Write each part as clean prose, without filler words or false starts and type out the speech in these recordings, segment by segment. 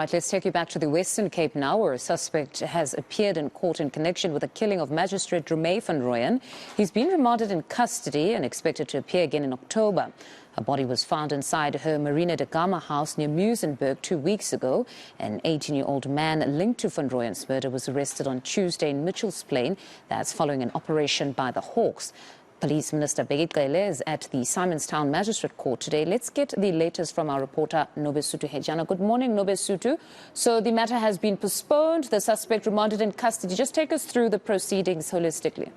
Right, let's take you back to the Western Cape now, where a suspect has appeared in court in connection with the killing of Magistrate Romay van Rooyen. He's been remanded in custody and expected to appear again in October. Her body was found inside her Marina de Gama house near Muizenberg 2 weeks ago. An 18-year-old man linked to van Rooyen's murder was arrested on Tuesday in Mitchell's Plain. That's following an operation by the Hawks. Police Minister Begit is at the Simonstown Magistrate Court today. Let's get the latest from our reporter Nobesuthu Hejana. Good morning, Nobesuthu. So the matter has been postponed, the suspect remanded in custody. Just take us through the proceedings holistically.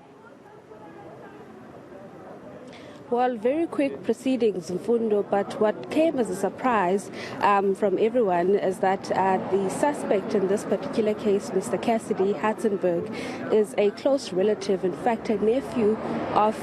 Well, very quick proceedings, Mfundo, but what came as a surprise from everyone is that the suspect in this particular case, Mr. Cassidy Hatzenberg, is a close relative, in fact, a nephew of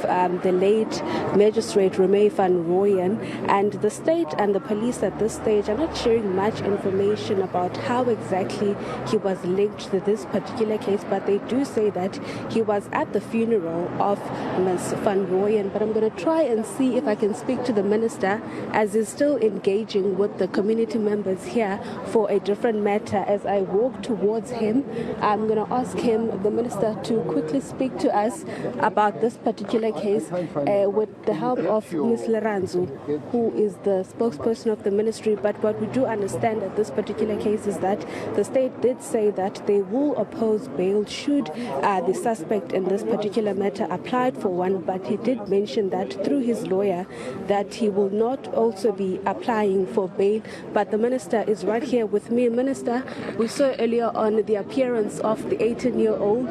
the late Magistrate Romay van Rooyen, and the state and the police at this stage are not sharing much information about how exactly he was linked to this particular case, but they do say that he was at the funeral of Ms. van Rooyen. But I'm going to try and see if I can speak to the minister, as he's still engaging with the community members here for a different matter. As I walk towards him, I'm going to ask him, the minister, to quickly speak to us about this particular case with the help of Ms. Leranzu, who is the spokesperson of the ministry. But what we do understand at this particular case is that the state did say that they will oppose bail should the suspect in this particular matter applied for one, but he did mention that through his lawyer that he will not also be applying for bail. But the minister is right here with me. Minister, we saw earlier on the appearance of the 18-year-old.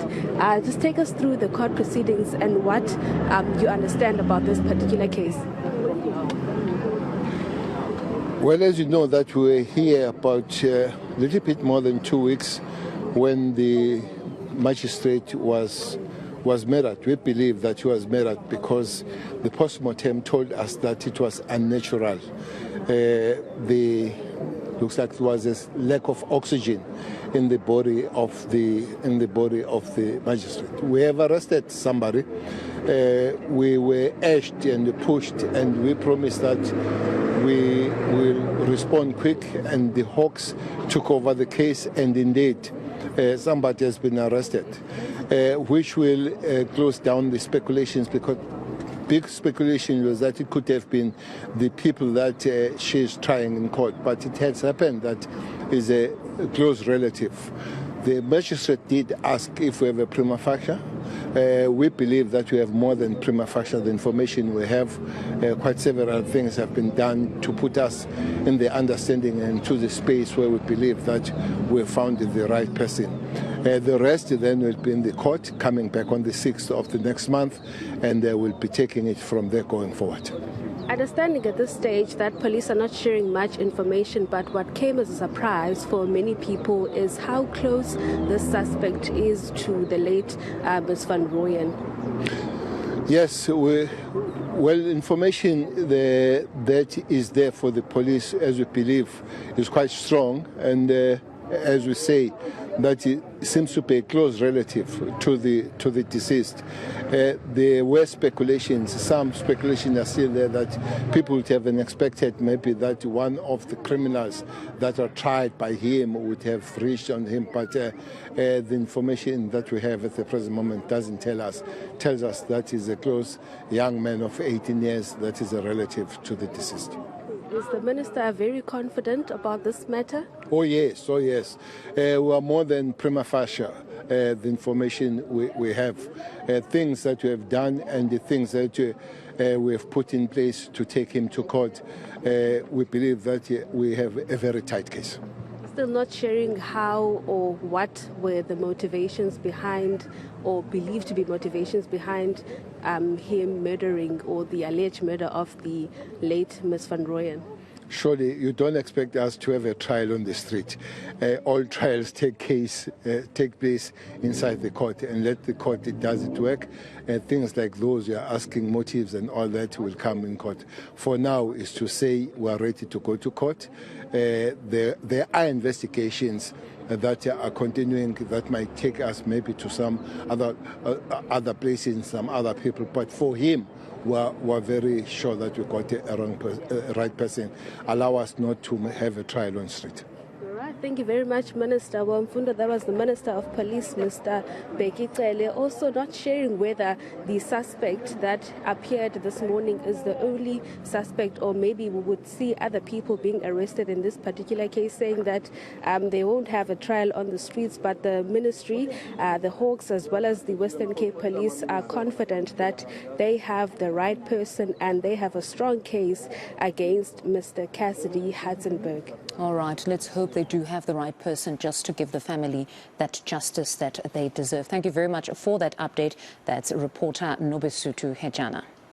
Just take us through the court proceedings and what you understand about this particular case. Well, as you know, that we were here about a little bit more than 2 weeks when the magistrate was murdered. We believe that he was murdered because the post-mortem told us that it was unnatural. Looks like there was a lack of oxygen in the body of the magistrate. We have arrested somebody. We were urged and pushed, and we promised that we will respond quick, and the Hawks took over the case, and indeed somebody has been arrested, which will close down the speculations, because big speculation was that it could have been the people that she's trying in court, but it has happened that is a close relative. The magistrate did ask if we have a prima facie. We believe that we have more than prima facie. The information we have, quite several things have been done to put us in the understanding and to the space where we believe that we have found the right person. The rest then will be in the court, coming back on the 6th of the next month, and we'll be taking it from there going forward. Understanding at this stage that police are not sharing much information, but what came as a surprise for many people is how close this suspect is to the late Ms. van Rooyen. Yes, well, information that is there for the police, as we believe, is quite strong, and as we say, that it seems to be a close relative to the deceased. There were speculations, some speculations are still there, that people would have expected maybe that one of the criminals that are tried by him would have reached on him, but the information that we have at the present moment doesn't tells us that he's a close young man of 18 years that is a relative to the deceased. Is the minister very confident about this matter? Oh yes. We are more than prima facie. The information we have, things that we have done and the things that we have put in place to take him to court, we believe that we have a very tight case. Still not sharing how or what were the motivations behind, or believed to be motivations behind him murdering, or the alleged murder of the late Ms. van Rooyen. Surely you don't expect us to have a trial on the street. All trials take place inside the court, and let the court does its work. Things like those you're asking, motives and all that, will come in court. For now is to say we are ready to go to court. There are investigations that are continuing that might take us maybe to some other places, some other people. But for him, we're very sure that we got a right person. Allow us not to have a trial on street. All right. Thank you very much, Minister Wamfundo. That was the Minister of Police, Mr. Bheki Cele, also not sharing whether the suspect that appeared this morning is the only suspect, or maybe we would see other people being arrested in this particular case, saying that they won't have a trial on the streets, but the ministry, the Hawks, as well as the Western Cape Police are confident that they have the right person and they have a strong case against Mr. Cassidy Hatzenberg. All right, let's hope they do have the right person just to give the family that justice that they deserve. Thank you very much for that update. That's reporter Nobesuthu Hejana.